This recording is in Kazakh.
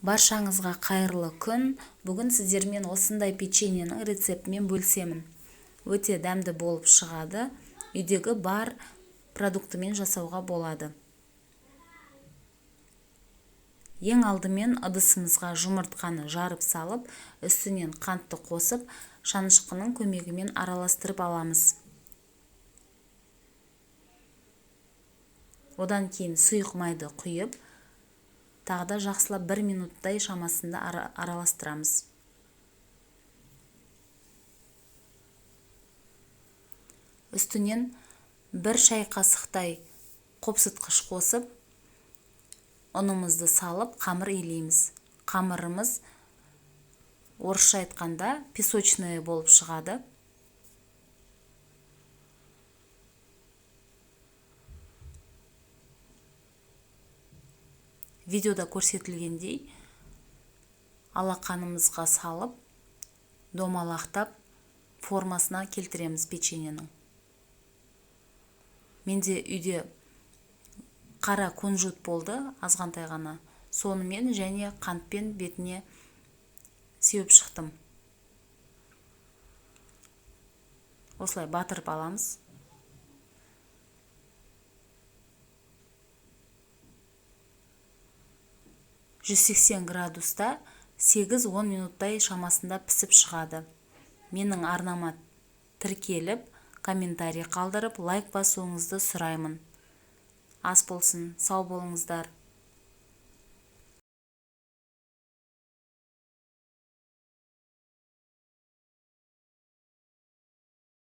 Баршаңызға қайырлы күн. Бүгін сіздермен осындай печеньенің рецептімен бөлісемін. Өте дәмді болып шығады. Үйдегі бар продуктымен жасауға болады. Ең алдымен ыдысымызға жұмыртқаны жарып салып, үстінен қантты қосып, шанышқының көмегімен араластырып аламыз. Одан кейін сұйық майды құйып, тағы да жақсылап 1 минуттай шамасында араластырамыз. Үстінен 1 шай қасықтай қопсытқыш қосып, ұнымызды салып, қамыр илейміз. Қамырымыз орысша айтқанда песочный болып шығады. Видеода көрсетілгендей алақанымызға салып, домалақтап формасына келтіреміз печеньенің. Менде үйде қара кунжут болды, азғантай ғана. Сонымен және қантпен бетіне сеуіп шықтым. Осылай батырып аламыз. градуста 8-10 минуттай шамасында пісіп шығады. Менің арнама тіркеліп, комментарий қалдырып, лайк басуыңызды сұраймын. Ас болсын, сау болыңыздар.